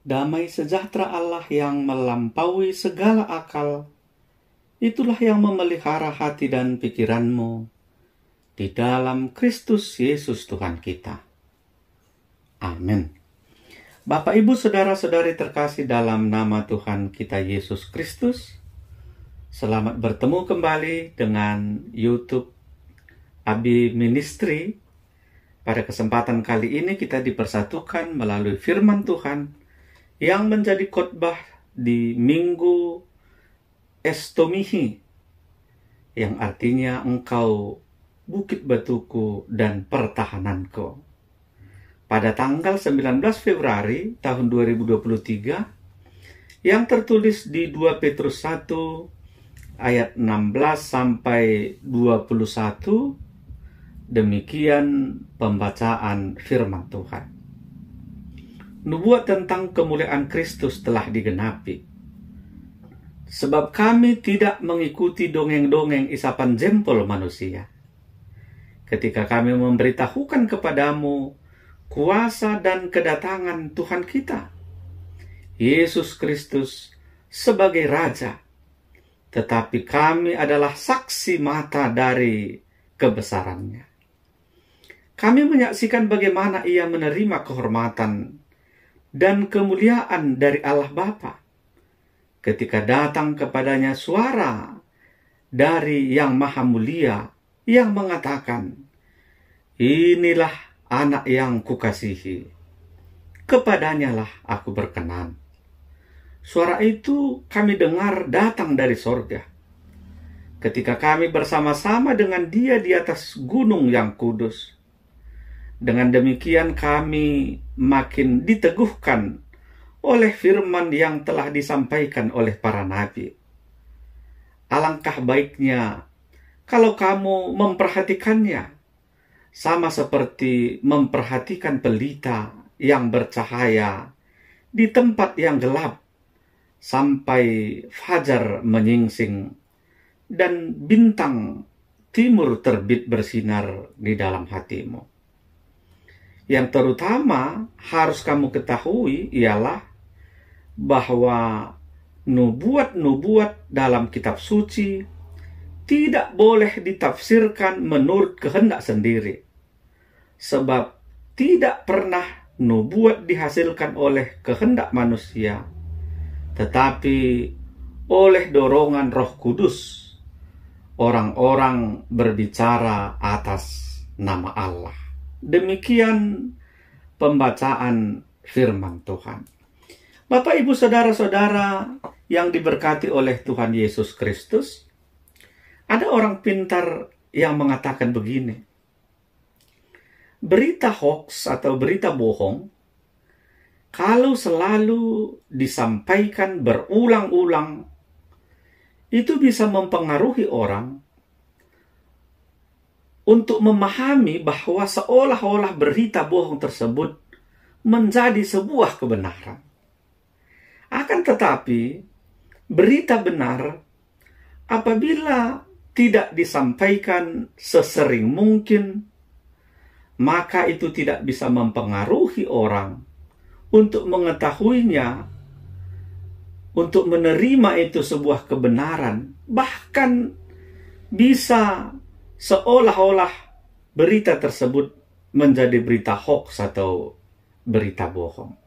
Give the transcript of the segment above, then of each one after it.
Damai sejahtera Allah yang melampaui segala akal, itulah yang memelihara hati dan pikiranmu di dalam Kristus Yesus Tuhan kita. Amin. Bapak, Ibu, saudara-saudari terkasih dalam nama Tuhan kita Yesus Kristus, selamat bertemu kembali dengan YouTube Abi Ministry. Pada kesempatan kali ini kita dipersatukan melalui firman Tuhan yang menjadi khotbah di Minggu Estomihi, yang artinya engkau bukit batuku dan pertahananku. Pada tanggal 19 Februari tahun 2023, yang tertulis di 2 Petrus 1 ayat 16 sampai 21, demikian pembacaan firman Tuhan. Nubuat tentang kemuliaan Kristus telah digenapi. Sebab kami tidak mengikuti dongeng-dongeng isapan jempol manusia. Ketika kami memberitahukan kepadamu kuasa dan kedatangan Tuhan kita, Yesus Kristus sebagai Raja, tetapi kami adalah saksi mata dari kebesarannya. Kami menyaksikan bagaimana Ia menerima kehormatan dan kemuliaan dari Allah Bapa ketika datang kepadanya suara dari Yang Maha Mulia yang mengatakan, "Inilah anak yang kukasihi, kepadanyalah aku berkenan." Suara itu kami dengar datang dari sorga ketika kami bersama-sama dengan Dia di atas gunung yang kudus. Dengan demikian kami makin diteguhkan oleh firman yang telah disampaikan oleh para nabi. Alangkah baiknya kalau kamu memperhatikannya, sama seperti memperhatikan pelita yang bercahaya di tempat yang gelap sampai fajar menyingsing dan bintang timur terbit bersinar di dalam hatimu. Yang terutama harus kamu ketahui ialah bahwa nubuat-nubuat dalam kitab suci tidak boleh ditafsirkan menurut kehendak sendiri. Sebab tidak pernah nubuat dihasilkan oleh kehendak manusia, tetapi oleh dorongan Roh Kudus. Orang-orang berbicara atas nama Allah. Demikian pembacaan firman Tuhan. Bapak, Ibu, saudara-saudara yang diberkati oleh Tuhan Yesus Kristus, ada orang pintar yang mengatakan begini: berita hoax atau berita bohong, kalau selalu disampaikan berulang-ulang, itu bisa mempengaruhi orang untuk memahami bahwa seolah-olah berita bohong tersebut menjadi sebuah kebenaran. Akan tetapi, berita benar apabila tidak disampaikan sesering mungkin, maka itu tidak bisa mempengaruhi orang untuk mengetahuinya, untuk menerima itu sebuah kebenaran, bahkan bisa seolah-olah berita tersebut menjadi berita hoax atau berita bohong.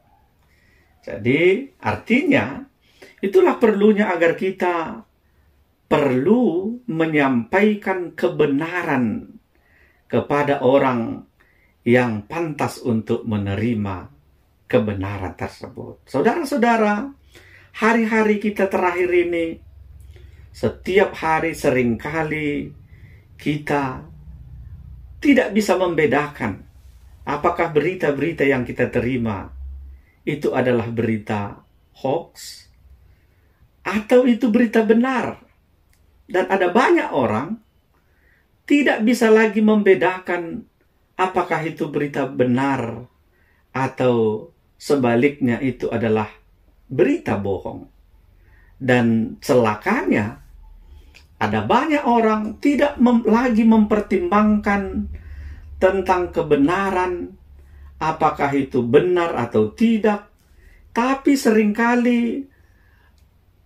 Jadi artinya itulah perlunya agar kita perlu menyampaikan kebenaran kepada orang yang pantas untuk menerima kebenaran tersebut. Saudara-saudara, hari-hari kita terakhir ini, setiap hari seringkali kita tidak bisa membedakan apakah berita-berita yang kita terima itu adalah berita hoax atau itu berita benar. Dan ada banyak orang tidak bisa lagi membedakan apakah itu berita benar atau sebaliknya itu adalah berita bohong. Dan celakanya, ada banyak orang tidak lagi mempertimbangkan tentang kebenaran, apakah itu benar atau tidak, Tapi seringkali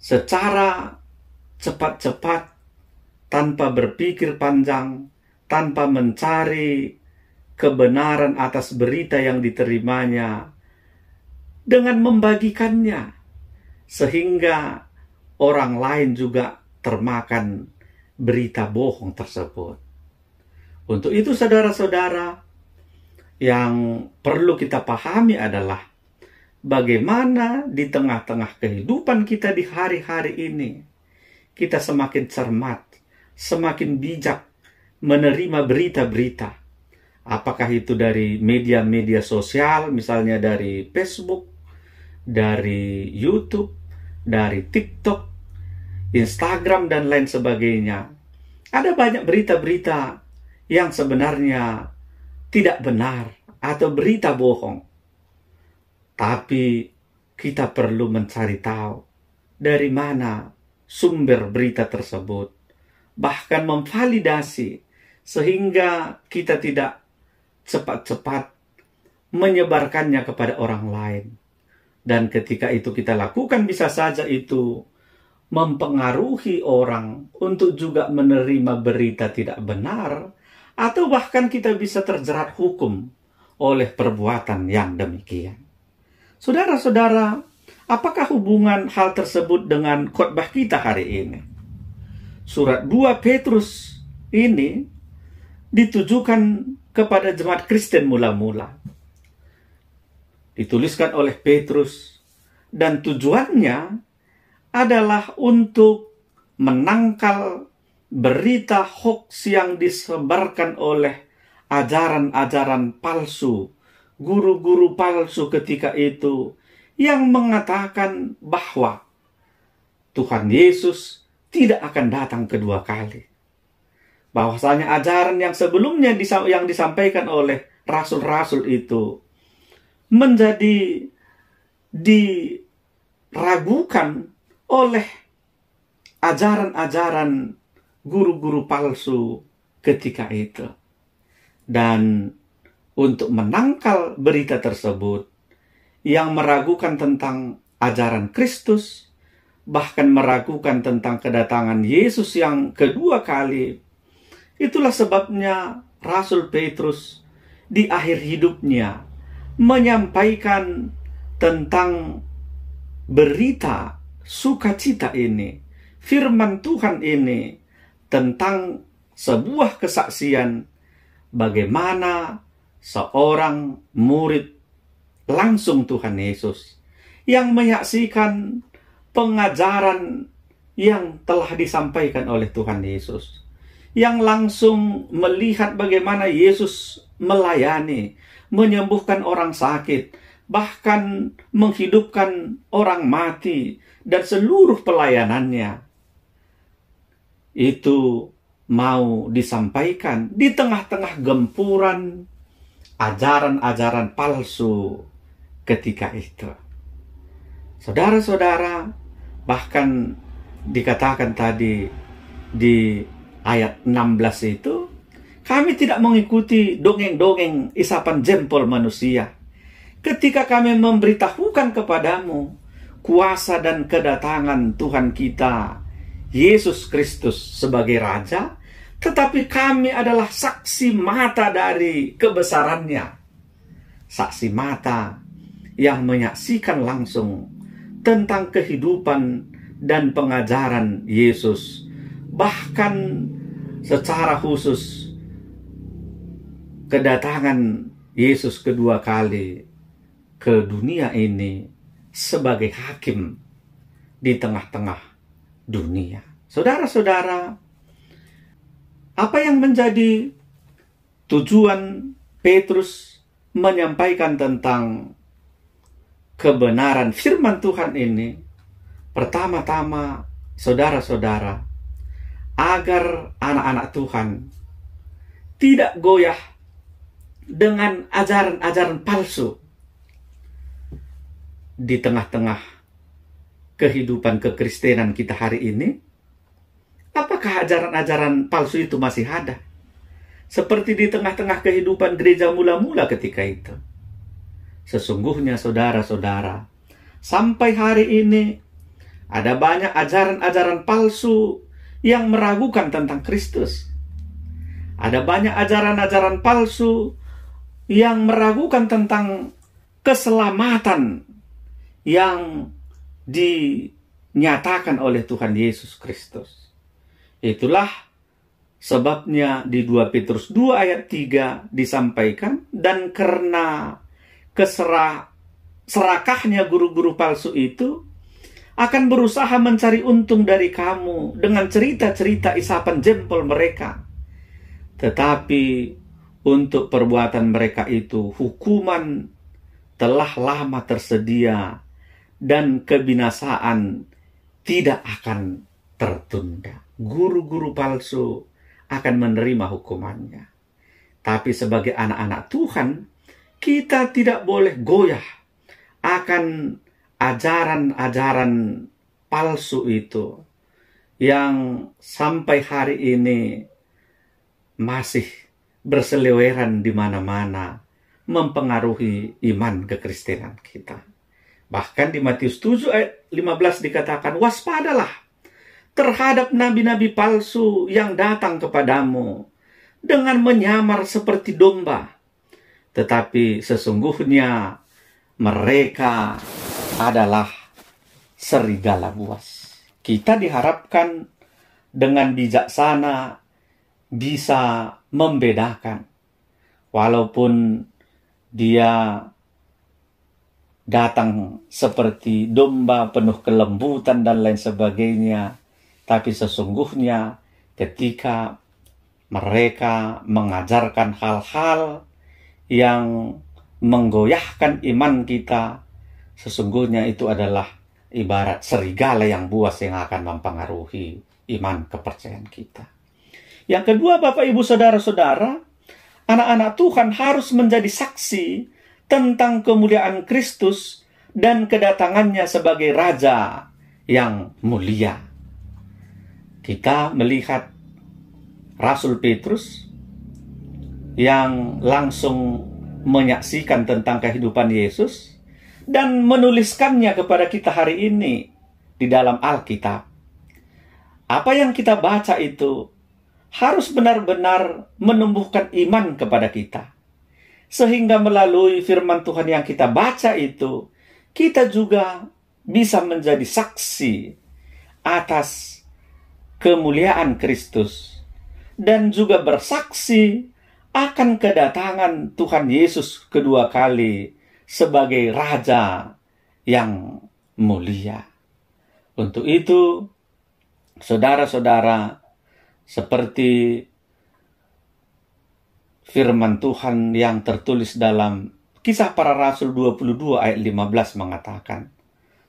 secara cepat-cepat, tanpa berpikir panjang, tanpa mencari kebenaran atas berita yang diterimanya, dengan membagikannya, sehingga orang lain juga termakan berita bohong tersebut. Untuk itu saudara-saudara, yang perlu kita pahami adalah bagaimana di tengah-tengah kehidupan kita di hari-hari ini, kita semakin cermat, semakin bijak menerima berita-berita. Apakah itu dari media-media sosial, misalnya dari Facebook, dari YouTube, dari TikTok, Instagram, dan lain sebagainya. Ada banyak berita-berita yang sebenarnya tidak benar atau berita bohong. Tapi kita perlu mencari tahu dari mana sumber berita tersebut, bahkan memvalidasi sehingga kita tidak cepat-cepat menyebarkannya kepada orang lain. Dan ketika itu kita lakukan, bisa saja itu mempengaruhi orang untuk juga menerima berita tidak benar, atau bahkan kita bisa terjerat hukum oleh perbuatan yang demikian. Saudara-saudara, apakah hubungan hal tersebut dengan khotbah kita hari ini? Surat 2 Petrus ini ditujukan kepada jemaat Kristen mula-mula. Dituliskan oleh Petrus, dan tujuannya adalah untuk menangkal berita hoax yang disebarkan oleh ajaran-ajaran palsu, guru-guru palsu ketika itu, yang mengatakan bahwa Tuhan Yesus tidak akan datang kedua kali. Bahwasanya ajaran yang sebelumnya yang disampaikan oleh rasul-rasul itu menjadi diragukan oleh ajaran-ajaran guru-guru palsu ketika itu. Dan untuk menangkal berita tersebut yang meragukan tentang ajaran Kristus, bahkan meragukan tentang kedatangan Yesus yang kedua kali, itulah sebabnya Rasul Petrus di akhir hidupnya menyampaikan tentang berita sukacita ini, firman Tuhan ini, tentang sebuah kesaksian bagaimana seorang murid langsung Tuhan Yesus yang menyaksikan pengajaran yang telah disampaikan oleh Tuhan Yesus, yang langsung melihat bagaimana Yesus melayani, menyembuhkan orang sakit, bahkan menghidupkan orang mati, dan seluruh pelayanannya itu mau disampaikan di tengah-tengah gempuran ajaran-ajaran palsu ketika itu. Saudara-saudara, bahkan dikatakan tadi di ayat 16 itu, kami tidak mengikuti dongeng-dongeng isapan jempol manusia. Ketika kami memberitahukan kepadamu kuasa dan kedatangan Tuhan kita Yesus Kristus sebagai Raja, tetapi kami adalah saksi mata dari kebesarannya. Saksi mata yang menyaksikan langsung tentang kehidupan dan pengajaran Yesus. Bahkan secara khusus kedatangan Yesus kedua kali ke dunia ini sebagai hakim di tengah-tengah dunia. Saudara-saudara, apa yang menjadi tujuan Petrus menyampaikan tentang kebenaran firman Tuhan ini? Pertama-tama, saudara-saudara, agar anak-anak Tuhan tidak goyah dengan ajaran-ajaran palsu di tengah-tengah kehidupan kekristenan kita hari ini. Apakah ajaran-ajaran palsu itu masih ada? Seperti di tengah-tengah kehidupan gereja mula-mula ketika itu. Sesungguhnya saudara-saudara, sampai hari ini ada banyak ajaran-ajaran palsu yang meragukan tentang Kristus. Ada banyak ajaran-ajaran palsu yang meragukan tentang keselamatan yang dinyatakan oleh Tuhan Yesus Kristus. Itulah sebabnya di 2 Petrus 2 ayat 3 disampaikan, dan karena serakahnya guru-guru palsu itu akan berusaha mencari untung dari kamu dengan cerita-cerita isapan jempol mereka. Tetapi untuk perbuatan mereka itu hukuman telah lama tersedia dan kebinasaan tidak akan tertunda. Guru-guru palsu akan menerima hukumannya. Tapi sebagai anak-anak Tuhan, kita tidak boleh goyah akan ajaran-ajaran palsu itu yang sampai hari ini masih berseliweran di mana-mana, mempengaruhi iman kekristenan kita. Bahkan di Matius 7 ayat 15 dikatakan, waspadalah terhadap nabi-nabi palsu yang datang kepadamu dengan menyamar seperti domba, tetapi sesungguhnya mereka adalah serigala buas. Kita diharapkan dengan bijaksana bisa membedakan, walaupun dia datang seperti domba penuh kelembutan dan lain sebagainya, tapi sesungguhnya ketika mereka mengajarkan hal-hal yang menggoyahkan iman kita, sesungguhnya itu adalah ibarat serigala yang buas yang akan mempengaruhi iman kepercayaan kita. Yang kedua, Bapak, Ibu, Saudara-saudara, anak-anak Tuhan harus menjadi saksi tentang kemuliaan Kristus dan kedatangannya sebagai Raja yang mulia. Kita melihat Rasul Petrus yang langsung menyaksikan tentang kehidupan Yesus dan menuliskannya kepada kita hari ini di dalam Alkitab. Apa yang kita baca itu harus benar-benar menumbuhkan iman kepada kita, sehingga melalui firman Tuhan yang kita baca itu, kita juga bisa menjadi saksi atas kemuliaan Kristus dan juga bersaksi akan kedatangan Tuhan Yesus kedua kali sebagai Raja yang mulia. Untuk itu, saudara-saudara, seperti firman Tuhan yang tertulis dalam Kisah Para Rasul 22 ayat 15 mengatakan,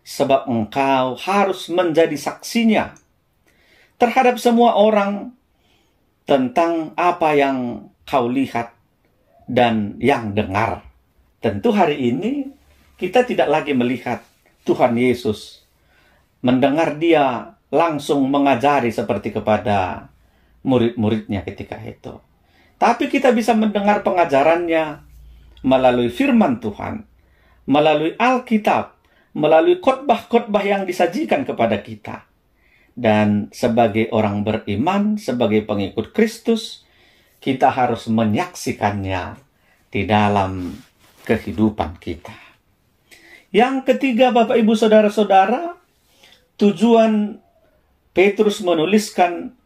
sebab engkau harus menjadi saksinya terhadap semua orang tentang apa yang kau lihat dan yang dengar. Tentu hari ini kita tidak lagi melihat Tuhan Yesus, mendengar dia langsung mengajari seperti kepada murid-muridnya ketika itu. Tapi kita bisa mendengar pengajarannya melalui firman Tuhan, melalui Alkitab, melalui khotbah-khotbah yang disajikan kepada kita. Dan sebagai orang beriman, sebagai pengikut Kristus, kita harus menyaksikannya di dalam kehidupan kita. Yang ketiga, Bapak, Ibu, Saudara-saudara, tujuan Petrus menuliskan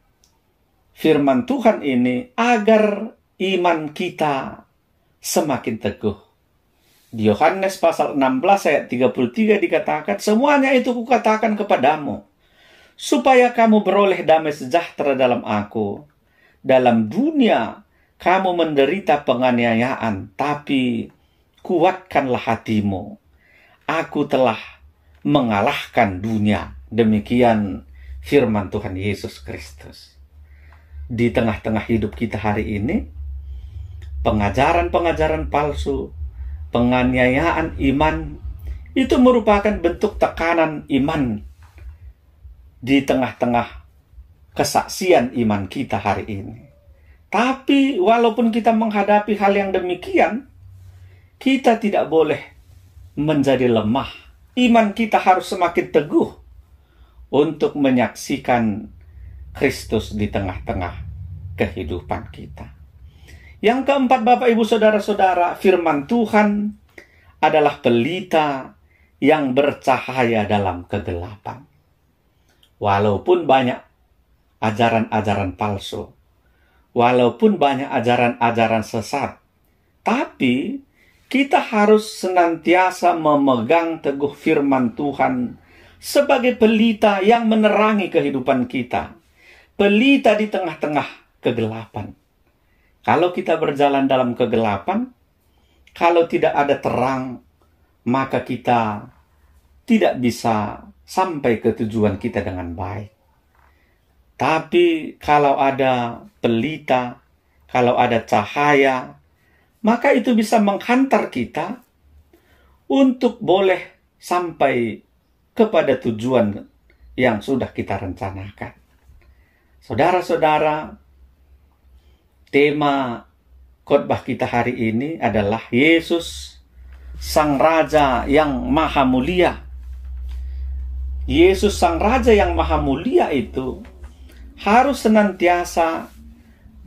firman Tuhan ini agar iman kita semakin teguh. Di Yohanes pasal 16 ayat 33 dikatakan, semuanya itu kukatakan kepadamu, supaya kamu beroleh damai sejahtera dalam aku. Dalam dunia kamu menderita penganiayaan, tapi kuatkanlah hatimu. Aku telah mengalahkan dunia. Demikian firman Tuhan Yesus Kristus. Di tengah-tengah hidup kita hari ini, pengajaran-pengajaran palsu, penganiayaan iman, itu merupakan bentuk tekanan iman di tengah-tengah kesaksian iman kita hari ini. Tapi walaupun kita menghadapi hal yang demikian, kita tidak boleh menjadi lemah iman kita harus semakin teguh untuk menyaksikan Kristus di tengah-tengah kehidupan kita. Yang keempat, Bapak Ibu Saudara-saudara, firman Tuhan adalah pelita yang bercahaya dalam kegelapan. Walaupun banyak ajaran-ajaran palsu, walaupun banyak ajaran-ajaran sesat, tapi kita harus senantiasa memegang teguh firman Tuhan sebagai pelita yang menerangi kehidupan kita. Pelita di tengah-tengah kegelapan. Kalau kita berjalan dalam kegelapan, kalau tidak ada terang, maka kita tidak bisa sampai ke tujuan kita dengan baik. Tapi kalau ada pelita, kalau ada cahaya, maka itu bisa menghantar kita untuk boleh sampai kepada tujuan yang sudah kita rencanakan. Saudara-saudara, tema khotbah kita hari ini adalah Yesus, Sang Raja yang Maha Mulia. Yesus Sang Raja yang Maha Mulia itu harus senantiasa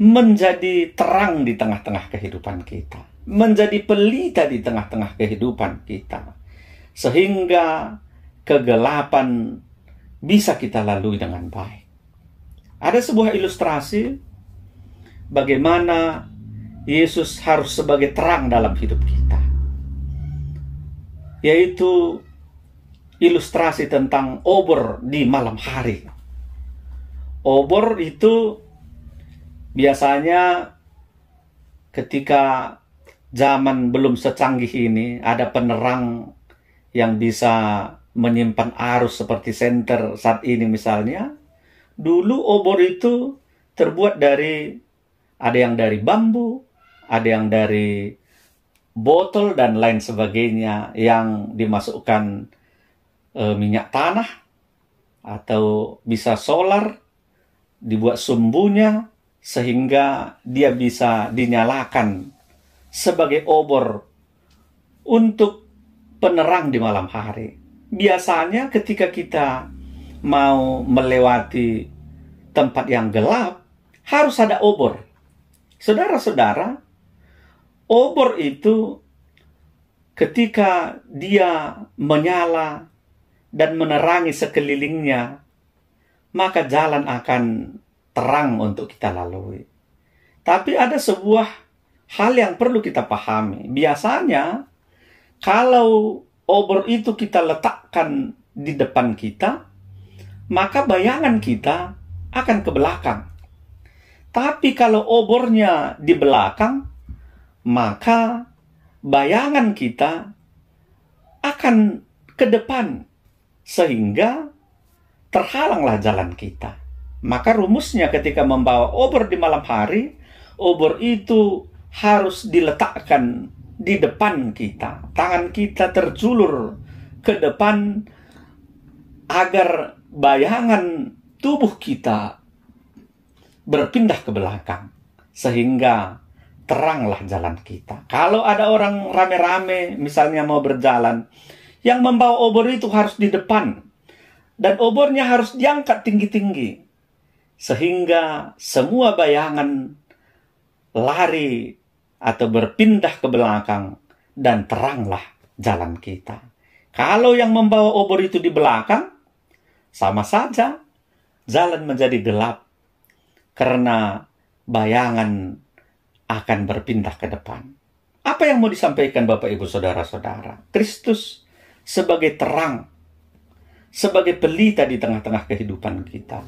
menjadi terang di tengah-tengah kehidupan kita, menjadi pelita di tengah-tengah kehidupan kita, sehingga kegelapan bisa kita lalui dengan baik. Ada sebuah ilustrasi bagaimana Yesus harus sebagai terang dalam hidup kita, yaitu ilustrasi tentang obor di malam hari. Obor itu biasanya ketika zaman belum secanggih ini, ada penerang yang bisa menyimpan arus seperti senter saat ini misalnya. Dulu obor itu terbuat dari, ada yang dari bambu, ada yang dari botol dan lain sebagainya, yang dimasukkan minyak tanah atau bisa solar, dibuat sumbunya sehingga dia bisa dinyalakan sebagai obor untuk penerang di malam hari. Biasanya ketika kita mau melewati tempat yang gelap, harus ada obor. Saudara-saudara, obor itu ketika dia menyala dan menerangi sekelilingnya, maka jalan akan terang untuk kita lalui. Tapi ada sebuah hal yang perlu kita pahami. Biasanya, kalau obor itu kita letakkan di depan kita, maka bayangan kita akan ke belakang. Tapi kalau obornya di belakang, maka bayangan kita akan ke depan, sehingga terhalanglah jalan kita. Maka rumusnya ketika membawa obor di malam hari, obor itu harus diletakkan di depan kita. Tangan kita terjulur ke depan agar bayangan tubuh kita berpindah ke belakang, sehingga teranglah jalan kita. Kalau ada orang rame-rame misalnya mau berjalan, yang membawa obor itu harus di depan, dan obornya harus diangkat tinggi-tinggi, sehingga semua bayangan lari atau berpindah ke belakang, dan teranglah jalan kita. Kalau yang membawa obor itu di belakang, sama saja jalan menjadi gelap, karena bayangan akan berpindah ke depan. Apa yang mau disampaikan Bapak Ibu Saudara-saudara? Kristus sebagai terang, sebagai pelita di tengah-tengah kehidupan kita.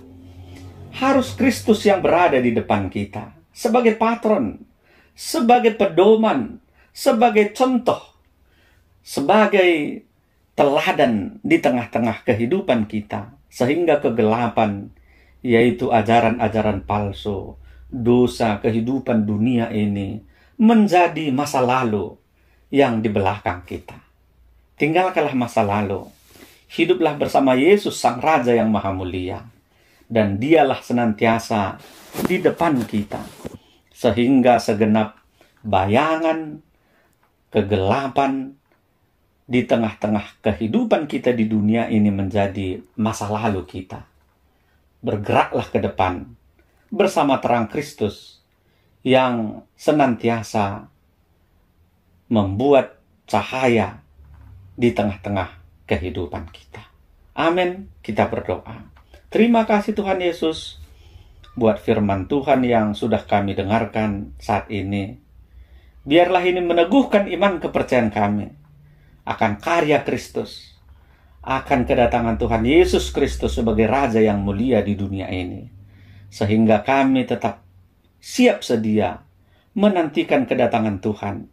Harus Kristus yang berada di depan kita, sebagai patron, sebagai pedoman, sebagai contoh, sebagai teladan di tengah-tengah kehidupan kita, sehingga kegelapan, yaitu ajaran-ajaran palsu, dosa kehidupan dunia ini, menjadi masa lalu yang di belakang kita. Tinggalkanlah masa lalu. Hiduplah bersama Yesus Sang Raja yang Maha Mulia. Dan dialah senantiasa di depan kita. Sehingga segenap bayangan, kegelapan, di tengah-tengah kehidupan kita di dunia ini menjadi masa lalu kita. Bergeraklah ke depan bersama terang Kristus yang senantiasa membuat cahaya di tengah-tengah kehidupan kita. Amin. Kita berdoa. Terima kasih Tuhan Yesus buat firman Tuhan yang sudah kami dengarkan saat ini. Biarlah ini meneguhkan iman kepercayaan kami akan karya Kristus, akan kedatangan Tuhan Yesus Kristus sebagai Raja yang mulia di dunia ini. Sehingga kami tetap siap sedia menantikan kedatangan Tuhan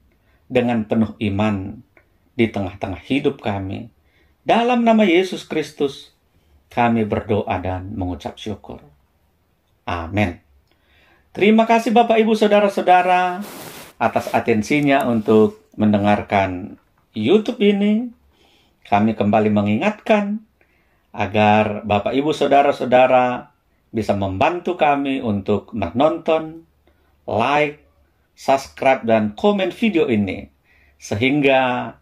dengan penuh iman di tengah-tengah hidup kami. Dalam nama Yesus Kristus, kami berdoa dan mengucap syukur. Amin. Terima kasih Bapak, Ibu, Saudara-saudara atas atensinya untuk mendengarkan YouTube ini. Kami kembali mengingatkan agar Bapak, Ibu, Saudara-saudara bisa membantu kami untuk menonton, like, subscribe, dan komen video ini, sehingga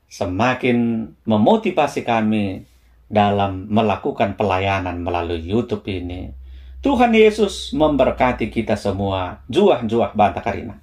semakin memotivasi kami dalam melakukan pelayanan melalui YouTube ini. Tuhan Yesus memberkati kita semua. Juah-juah Banta Karina.